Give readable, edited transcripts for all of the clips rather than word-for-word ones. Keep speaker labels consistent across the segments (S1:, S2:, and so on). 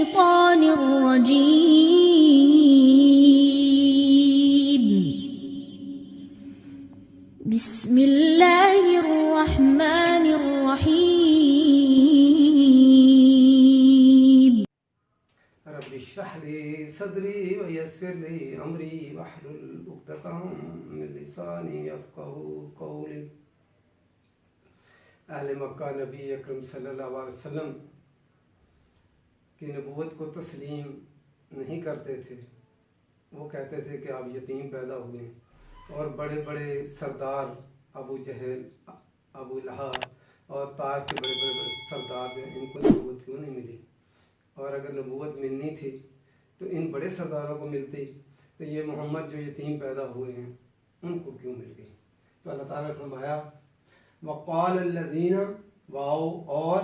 S1: الشيطان الرجيم بسم الله الرحمن الرحيم
S2: رب اشرح لي صدري ويسر لي امري واحلل عقدة من لساني يفقهوا قولي۔ اہل مکہ نبی اکرم صلی اللہ علیہ وسلم کی نبوت کو تسلیم نہیں کرتے تھے۔ وہ کہتے تھے کہ آپ یتیم پیدا ہوئے، اور بڑے بڑے سردار ابو جہل، ابو لہب اور طائف کے بڑے بڑے سردار ہیں، ان کو نبوت کیوں نہیں ملی؟ اور اگر نبوت ملنی تھی تو ان بڑے سرداروں کو ملتی، تو یہ محمد جو یتیم پیدا ہوئے ہیں ان کو کیوں مل گئی؟ تو اللہ تعالیٰ نے فرمایا وقال الذین، واو اور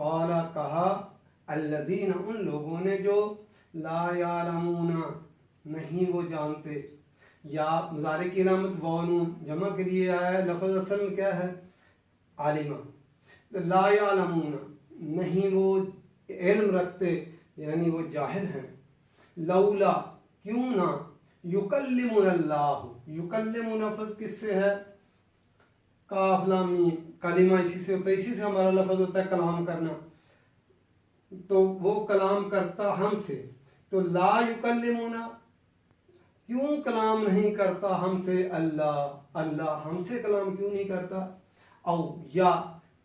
S2: قال کہا، الذین ان لوگوں نے جو لا یعلمون نہیں وہ جانتے، یا مضارع کی علامت واو نون جمع کے لیے آیا ہے، لفظ اصل میں کیا ہے؟ عالمہ۔ لا یعلمون نہیں وہ علم رکھتے، یعنی وہ جاہل ہیں۔ لولا کیوں نہ، یکلمنا اللہ، یکلم لفظ کس سے ہے؟ کاف لام میم، کلمہ اسی سے ہوتا ہے، اسی سے ہمارا لفظ ہوتا ہے کلام کرنا، تو وہ کلام کرتا ہم سے، تو لا یکلمنا کیوں کلام نہیں کرتا ہم سے اللہ، اللہ ہم سے کلام کیوں نہیں کرتا؟ او یا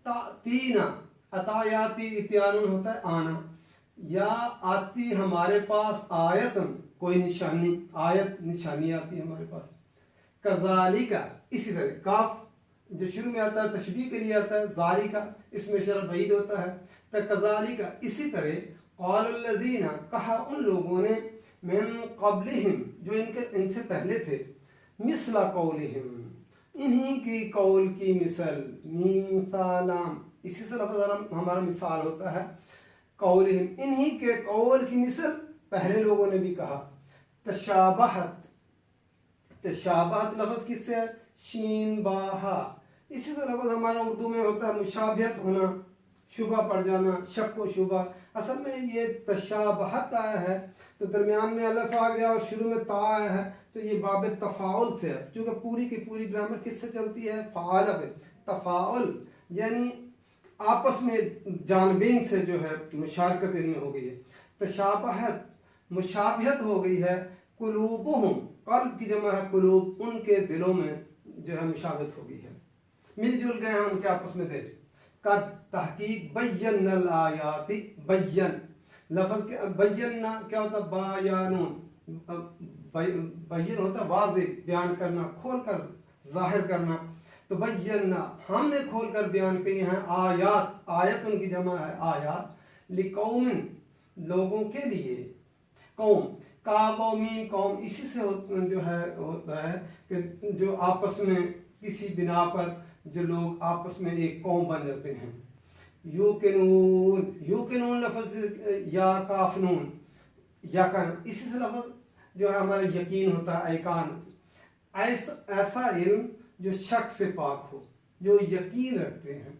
S2: تاتینا، عطایاتی اتیان ہوتا ہے آنا، یا آتی ہمارے پاس آیتن کوئی نشانی، آیت نشانی آتی ہے ہمارے پاس۔ کذالک اسی طرح، کاف جو شروع میں آتا ہے تشبیہ کے لیے آتا ہے، ذالک اس میں شرح بعید ہوتا ہے، تو کذالک اسی طرح، قال الذین کہا ان لوگوں نے، من قبلہم جو ان سے پہلے تھے، مثل قولہم انہی کی قول کی مثل، میم سالام اسی سے لفظ ہمارا مثال ہوتا ہے، قولہم انہی کے قول کی مثل پہلے لوگوں نے بھی کہا۔ تشابہت، تشابہت لفظ کس سے ہے؟ شین باہا، اسی سے لفظ ہمارا اردو میں ہوتا ہے مشابہت ہونا، شبہ پڑ جانا، شک و شبہ۔ اصل میں یہ تشابہت آیا ہے تو درمیان میں الف آ گیا اور شروع میں تا آیا ہے، تو یہ باب تفاعل سے ہے، چونکہ پوری کی پوری گرامر کس سے چلتی ہے؟ فعال پہ، تفاعل یعنی آپس میں جانبین سے جو ہے مشارکت ان میں ہو گئی ہے۔ تشابہت مشابہت ہو گئی ہے، قلوبہم قلب کی جمع ہے قلوب، ان کے دلوں میں جو ہے مشابہت ہو گئی ہے، مل جل گئے ہیں ان کے آپس میں دل۔ قد تحقیق بین الآیات، بین لفظ بینا کیا ہوتا ہے؟ بیانون، بین ہوتا ہے واضح بیان کرنا، کھول کر ظاہر کرنا، تو بینا ہم نے کھول کر بیان کی ہیں آیات، آیت ان کی جمع ہے آیات، لقوم لوگوں کے لیے، قوم کاف و میم قوم اسی سے جو ہے ہوتا ہے کہ جو آپس میں کسی بنا پر جو لوگ آپس میں ایک قوم بن جاتے ہیں۔ یوکنون، یوکنون لفظ یا کاف نون، یقین اسی سے لفظ جو ہے ہمارا یقین ہوتا ہے، ایقان، ایسا علم جو شک سے پاک ہو، جو یقین رکھتے ہیں۔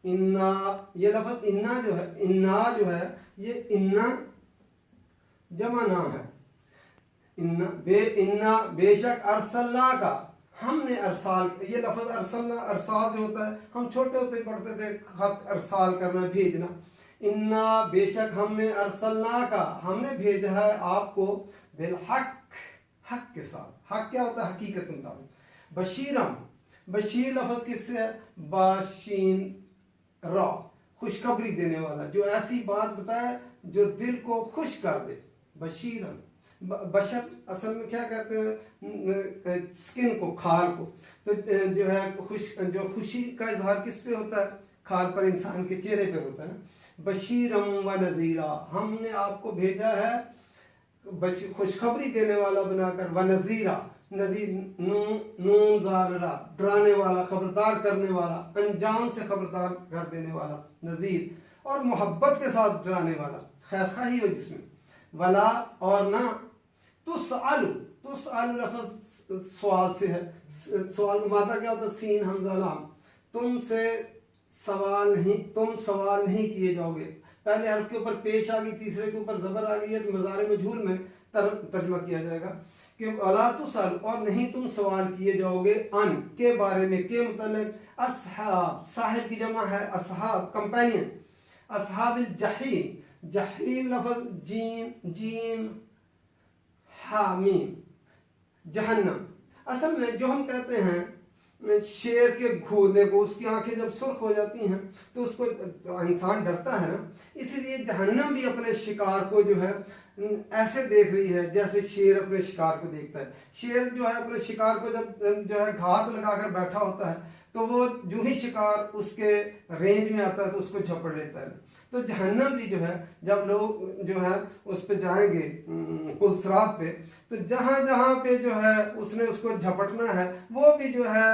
S2: انا، یہ لفظ انا جو ہے، انا جو ہے یہ انا جمع نام ہے، انا بے شک ارسلنا کا ہم نے ارسال، یہ لفظ ارسلنا، ارسال جو ہوتا ہے ہم چھوٹے ہوتے پڑھتے تھے خط ارسال کرنا، بھیجنا۔ انا بے شک ہم نے ارسلنا کا ہم نے بھیجا ہے آپ کو، بالحق حق کے ساتھ، حق کیا ہوتا ہے؟ حقیقت مطابق۔ بشیرم، بشیر لفظ کس سے ہے؟ باشین را، خوشخبری دینے والا، جو ایسی بات بتائے جو دل کو خوش کر دے، بشیرم۔ بشر اصل میں کیا کہتے ہیں؟ سکن کو، کھال کو، تو جو ہے جو خوشی کا اظہار کس پہ ہوتا ہے؟ کھال پر، انسان کے چہرے پہ ہوتا ہے نا۔ بشیرم و نذیرا ہم نے آپ کو بھیجا ہے خوشخبری دینے والا بنا کر، و نذیرا نذیر نون زاررا ڈرانے والا، خبردار کرنے والا، انجام سے خبردار کر دینے والا نذیر، اور محبت کے ساتھ ڈرانے والا، خیر خواہی ہو جس میں۔ ولا اور نہ، تسأل، تسأل لفظ سوال سے ہے، سوال مادہ کیا ہوتا ہے؟ سین حمزہ لام، تم سے سوال نہیں، تم سوال نہیں کیے جاؤ گے، پہلے حرف کے اوپر پیش آ گئی، تیسرے کے اوپر زبر آ گئی ہے، تو مضارع مجہول میں ترجمہ کیا جائے گا کہ وَلَا تُسْأَلُ، اور نہیں تم سوال کیے جاؤ گے، ان کے بارے میں، کے متعلق، اصحاب، صاحب کی جمع ہے اصحاب، کمپینین، اصحاب الجحیم، جحیم لفظ جیم حامیم، جہنم۔ اصل میں جو ہم کہتے ہیں شیر کے گھورنے کو، اس کی آنکھیں جب سرخ ہو جاتی ہیں تو اس کو انسان ڈرتا ہے نا، اسی لیے جہنم بھی اپنے شکار کو جو ہے ایسے دیکھ رہی ہے جیسے شیر اپنے شکار کو دیکھتا ہے۔ شیر جو ہے اپنے شکار کو جب جو ہے گھات لگا کر بیٹھا ہوتا ہے تو وہ جو ہی شکار اس کے رینج میں آتا ہے تو اس کو جھپڑ لیتا ہے۔ تو جہنم بھی جو ہے جب لوگ جو ہے اس پہ جائیں گے پلسرات پہ، تو جہاں جہاں پہ جو ہے اس نے اس کو جھپٹنا ہے وہ بھی جو ہے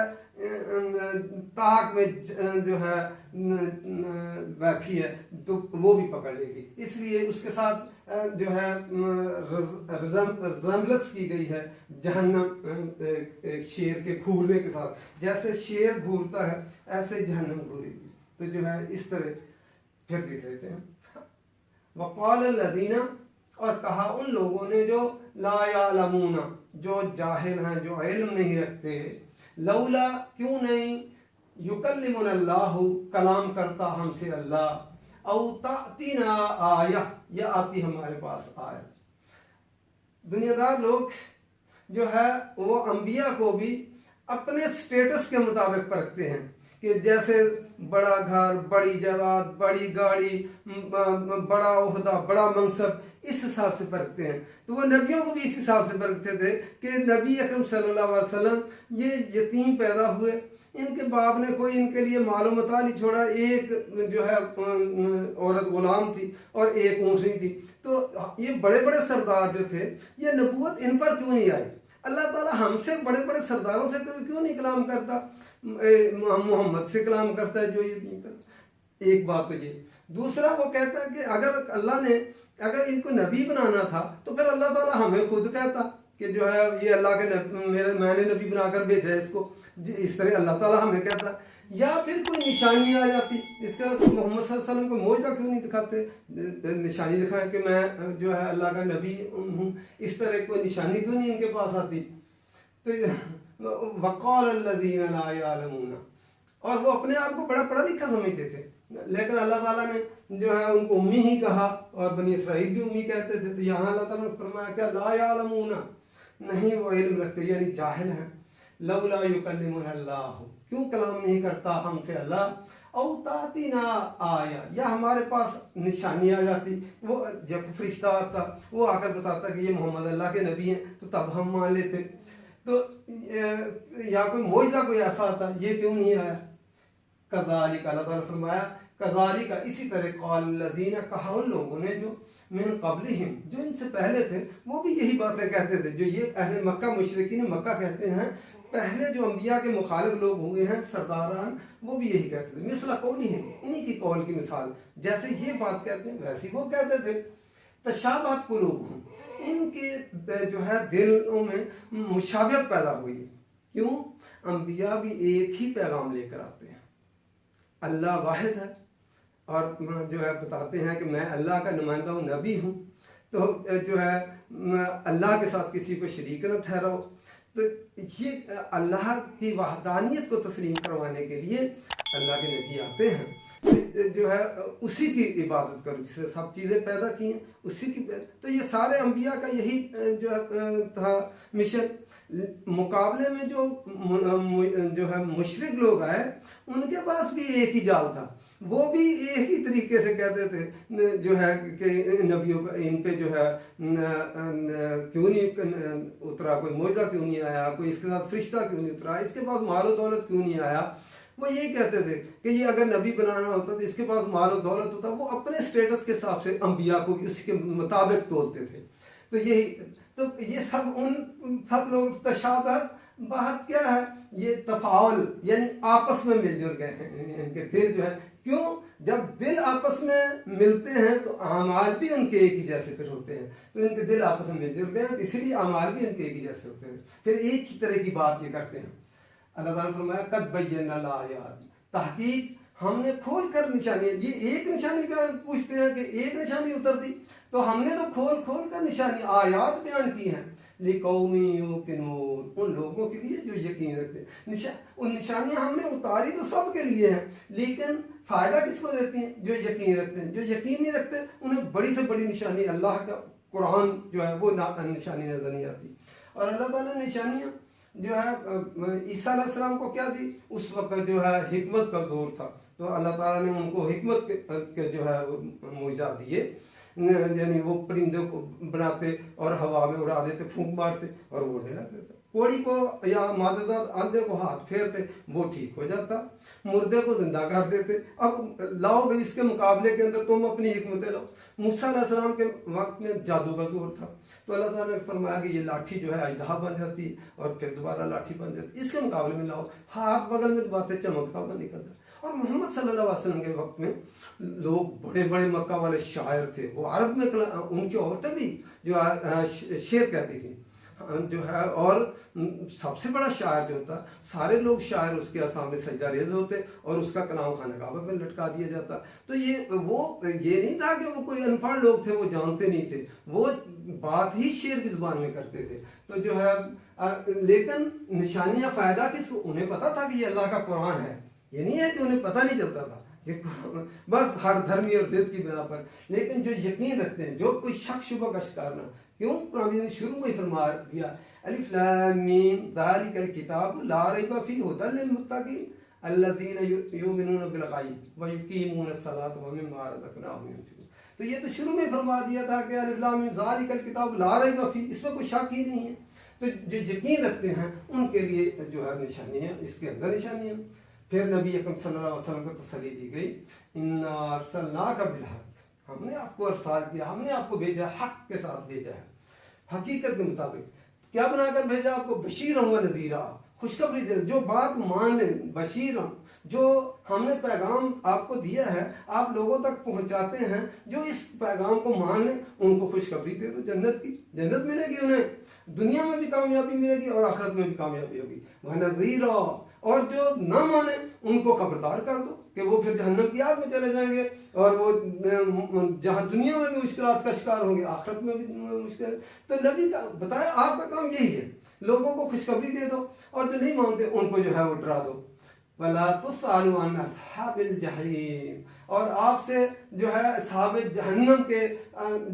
S2: تاک میں جو ہے بیٹھی ہے تو وہ بھی پکڑ لے گی، اس لیے اس کے ساتھ جو ہے ریزمبلنس کی گئی ہے جہنم شیر کے گھورنے کے ساتھ، جیسے شیر گھورتا ہے ایسے جہنم گھورے گی۔ تو جو ہے اس طرح پھر دیکھ لیتے ہیں، وقال الذین، اور کہا ان لوگوں نے جو لا یعلمون، جو جاہل ہیں، جو علم نہیں رکھتے، لولا، کیوں نہیں، یکلمنا اللہ، کلام کرتا ہم سے اللہ، او تأتینا آیہ، یا آتی ہمارے پاس آیہ۔ دنیا دار لوگ جو ہے وہ انبیاء کو بھی اپنے سٹیٹس کے مطابق پرکھتے ہیں، کہ جیسے بڑا گھر، بڑی جائیداد، بڑی گاڑی، بڑا عہدہ، بڑا منصب، اس حساب سے پرکھتے ہیں۔ تو وہ نبیوں کو بھی اس حساب سے پرکھتے تھے کہ نبی اکرم صلی اللہ علیہ وسلم یہ یتیم پیدا ہوئے، ان کے باپ نے کوئی ان کے لیے مال و متاع نہیں چھوڑا، ایک جو ہے عورت غلام تھی اور ایک اونٹنی تھی۔ تو یہ بڑے بڑے سردار جو تھے، یہ نبوت ان پر کیوں نہیں آئی؟ اللہ تعالیٰ ہم سے بڑے بڑے سرداروں سے کیوں نہیں کلام کرتا، محمد سے کلام کرتا ہے جو یتیم کرتا۔ ایک بات تو یہ، دوسرا وہ کہتا ہے کہ اگر اللہ نے اگر ان کو نبی بنانا تھا تو پھر اللہ تعالیٰ ہمیں خود کہتا کہ جو ہے یہ اللہ کے میں نے نبی بنا کر بھیجا ہے اس کو، اس طرح اللہ تعالیٰ ہمیں کہتا، یا پھر کوئی نشانی آ جاتی۔ اس کا محمد صلی اللہ علیہ وسلم کو معجزہ کیوں نہیں دکھاتے، نشانی دکھائیں کہ میں جو ہے اللہ کا نبی ہوں، اس طرح کوئی نشانی کیوں نہیں ان کے پاس آتی؟ تو وقال الذین لا یعلمون، اور وہ اپنے آپ کو بڑا پڑھا لکھا سمجھتے تھے، لیکن اللہ تعالیٰ نے جو ہے ان کو امی ہی کہا، اور بنی اسرائیل بھی امی کہتے تھے۔ تو یہاں اللہ تعالیٰ نے فرمایا کہ لا یعلمون، نہیں وہ علم رکھتے، یعنی جاہل ہیں۔ لولا یکلمنا اللہ، کیوں کلام نہیں کرتا ہم سے اللہ، او تاتینا آیا، یا ہمارے پاس نشانی آ جاتی، وہ جب فرشتہ آتا وہ آ کر بتاتا کہ یہ محمد اللہ کے نبی ہیں تو تب ہم مان لیتے۔ تو یا کوئی معجزہ کوئی ایسا آتا، یہ کیوں نہیں آیا؟ کذالک، اللہ تعالیٰ فرمایا کذالک، اسی طرح قال الذین، کہا ان لوگوں نے جو من قبلہم، جو ان سے پہلے تھے، وہ بھی یہی باتیں کہتے تھے جو یہ اہل مکہ مشرکین مکہ کہتے ہیں۔ پہلے جو انبیاء کے مخالف لوگ ہوئے ہیں سرداران، وہ بھی یہی کہتے تھے، مثل قولہم، انہی کی قول کی مثال، جیسے یہ بات کہتے ہیں ویسے وہ کہتے تھے۔ تشابہت قلوبہم، ان کے جو ہے دلوں میں مشابہت پیدا ہوئی۔ کیوں؟ انبیاء بھی ایک ہی پیغام لے کر آتے ہیں، اللہ واحد ہے، اور جو ہے بتاتے ہیں کہ میں اللہ کا نمائندہ ہوں، نبی ہوں، تو جو ہے اللہ کے ساتھ کسی کو شریک نہ ٹھہراؤ۔ تو یہ اللہ کی وحدانیت کو تسلیم کروانے کے لیے اللہ کے نبی آتے ہیں، جو ہے اسی کی عبادت کرو جس نے سب چیزیں پیدا کی ہیں، اسی کی۔ تو یہ سارے انبیاء کا یہی جو ہے تھا مشن۔ مقابلے میں جو ہے مشرک لوگ آئے، ان کے پاس بھی ایک ہی جال تھا، وہ بھی ایک ہی طریقے سے کہتے تھے جو ہے کہ نبیوں پہ، ان پہ جو ہے کیوں نہیں اترا، کوئی معجزہ کیوں نہیں آیا، کوئی اس کے ساتھ فرشتہ کیوں نہیں اترا، اس کے پاس مال و دولت کیوں نہیں آیا۔ وہ یہی کہتے تھے کہ یہ اگر نبی بنانا ہوتا تو اس کے پاس مال و دولت ہوتا، وہ اپنے سٹیٹس کے حساب سے انبیاء کو بھی اس کے مطابق تولتے تھے۔ تو یہی، تو یہ سب لوگ تشابہت، بات کیا ہے، یہ تفاعل، یعنی آپس میں مل جل گئے ہیں ان کے دل جو ہے۔ کیوں؟ جب دل آپس میں ملتے ہیں تو اعمال بھی ان کے ایک ہی جیسے پھر ہوتے ہیں، تو ان کے دل آپس میں مل جل گئے ہیں، اسی لیے اعمال بھی ان کے ایک ہی جیسے ہوتے ہیں، پھر ایک ہی طرح کی بات یہ کرتے ہیں۔ اللہ تعالیٰ نے فرمایا قد بینا الآیات، تحقیق ہم نے کھول کر نشانیاں، یہ ایک نشانی کا پوچھتے ہیں کہ ایک نشانی اترتی، تو ہم نے تو کھول کھول کر نشانی آیات بیان کی ہیں، لِقَوْمٍ يُوقِنُونَ، ان لوگوں کے لیے جو یقین رکھتے ہیں۔ ان نشانیاں ہم نے اتاری تو سب کے لیے ہیں، لیکن فائدہ کس کو دیتی ہیں؟ جو یقین رکھتے ہیں۔ جو یقین نہیں رکھتے انہیں بڑی سے بڑی نشانی اللہ کا قرآن جو ہے وہ نشانی نظر نہیں آتی۔ اور اللہ تعالیٰ نے نشانیاں جو ہے عیسیٰ علیہ السلام کو کیا دی؟ اس وقت جو ہے حکمت کا دور تھا، تو اللہ تعالیٰ نے ان کو حکمت کے جو ہے معجزات دیے، یعنی وہ پرندے کو بناتے اور ہوا میں اڑا دیتے، پھونک مارتے اور وہ اڑنے لگ دیتے، کوڑی کو یا مادرزاد اندھے کو ہاتھ پھیرتے وہ ٹھیک ہو جاتا، مردے کو زندہ کر دیتے۔ اب لاؤ بھائی اس کے مقابلے کے اندر تم اپنی حکمتیں لاؤ۔ موسیٰ علیہ السلام کے وقت میں جادو کا زور تھا، تو اللہ تعالیٰ نے فرمایا کہ یہ لاٹھی جو ہے اژدہا بن جاتی ہے اور پھر دوبارہ لاٹھی بن جاتی ہے، اس کے مقابلے میں لاؤ، ہاتھ بغل میں دباتے چمکتا ہوا نکلتا۔ اور محمد صلی اللہ علیہ وسلم کے وقت میں لوگ بڑے بڑے مکہ والے شاعر تھے، وہ عرب میں ان کی عورتیں بھی جو شعر کہتی تھیں جو ہے، اور سب سے بڑا شاعر جو ہوتا سارے لوگ شاعر اس کے سامنے سجدہ ریز ہوتے اور اس کا کلام خانہ کعبہ میں لٹکا دیا جاتا۔ تو یہ نہیں تھا کہ وہ کوئی ان پڑھ لوگ تھے، وہ جانتے نہیں تھے، وہ بات ہی شعر کی زبان میں کرتے تھے، تو جو ہے لیکن نشانیاں فائدہ کس کو؟ انہیں پتا تھا کہ یہ اللہ کا قرآن ہے، یہ نہیں ہے کہ انہیں پتہ نہیں چلتا تھا، بس ہر دھرمی اور ضد کی بنا پر۔ لیکن جو یقین رکھتے ہیں، جو کوئی شک شبہ کا شکار نہ، کیوں قرآن نے شروع میں فرما دیا الف لام میم ذالک الکتاب لا ریب فیہ ھدی للمتقین الذین یؤمنون بالغیب ویقیمون الصلاۃ ومما رزقناہم ینفقون۔ تو یہ تو شروع میں فرما دیا تھا کہ الف لام میم ذالک الکتاب لا ریب فیہ، اس میں کوئی شک ہی نہیں ہے۔ تو جو یقین رکھتے ہیں ان کے لیے جو ہے نشانیاں، اس کے اندر نشانیاں۔ پھر نبی اکرم صلی اللہ علیہ وسلم کو تسلی دی گئی، انا ارسلناک بالحق، ہم نے آپ کو ارسال کیا، ہم نے آپ کو بھیجا، حق کے ساتھ بھیجا ہے، حقیقت کے مطابق۔ کیا بنا کر بھیجا آپ کو؟ بشیرا و نذیرا، خوشخبری دے، جو بات مان لیں، بشیرا، جو ہم نے پیغام آپ کو دیا ہے آپ لوگوں تک پہنچاتے ہیں، جو اس پیغام کو مان لیں ان کو خوشخبری دے دو جنت کی، جنت ملے گی انہیں، دنیا میں بھی کامیابی ملے گی اور آخرت میں بھی کامیابی ہوگی۔ وَنَذِيرًا، اور جو نہ مانیں ان کو خبردار کر دو کہ وہ پھر جہنم کی آگ میں چلے جائیں گے، اور وہ جہاں دنیا میں بھی مشکلات کا شکار ہوں گے آخرت میں بھی مشکل۔ تو نبی کا بتایا آپ کا کام یہی ہے، لوگوں کو خوشخبری دے دو، اور جو نہیں مانتے ان کو جو ہے وہ ڈرا دو۔ وَلَا تُسْأَلُ عَنْ أَصْحَابِ الْجَحِيمِ، اور آپ سے جو ہے اصحاب جہنم کے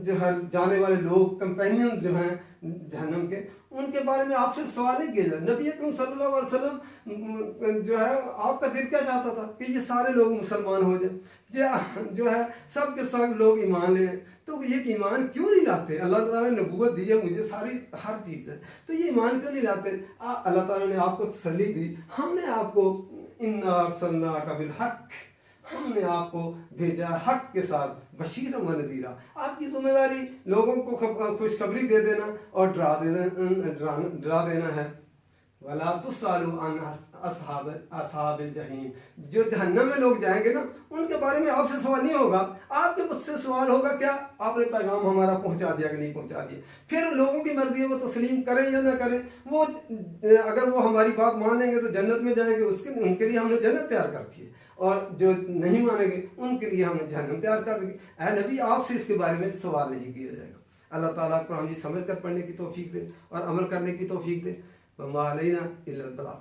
S2: جو ہے جانے والے لوگ، کمپینین جو ہیں جہنم کے، ان کے بارے میں آپ سے سوال نہیں کیا جائے۔ نبی اکرم صلی اللہ علیہ وسلم جو ہے آپ کا دل کیا چاہتا تھا کہ یہ سارے لوگ مسلمان ہو جائیں، جو ہے سب کے سب لوگ ایمان لیں، تو یہ ایمان کیوں نہیں لاتے؟ اللہ تعالیٰ نے نبوت دی ہے مجھے، ساری ہر چیز ہے، تو یہ ایمان کیوں نہیں لاتے؟ اللہ تعالیٰ نے آپ کو تسلی دی، ہم نے آپ کو انا ارسلناک بالحق، ہم نے آپ کو بھیجا حق کے ساتھ، بشیرا و نذیرا۔ آپ کی ذمہ داری لوگوں کو خوشخبری دے دینا اور ڈرا دینا ہے۔ وَلَا تُسْأَلُ عَنْ أَصْحَابِ الْجَحِيمِ، جو جہنم میں لوگ جائیں گے نا ان کے بارے میں آپ سے سوال نہیں ہوگا، آپ کے مجھ سے سوال ہوگا کیا آپ نے پیغام ہمارا پہنچا دیا کہ نہیں پہنچا دیا۔ پھر لوگوں کی مرضی ہے وہ تسلیم کریں یا نہ کریں، وہ اگر وہ ہماری بات مان لیں گے تو جنت میں جائیں گے، ان کے لیے ہم نے جنت تیار کر رکھی ہے، اور جو نہیں مانیں گے ان کے لیے ہم نے جہنم تیار کر رکھی۔ اے نبی آپ سے اس کے بارے میں سوال نہیں کیا جائے گا۔ اللہ تعالیٰ قرآن سمجھ کر پڑھنے کی توفیق دے اور عمل کرنے کی توفیق دے۔ وَمَا عَلَيْنَا إِلَّا الْبَلَاغُ۔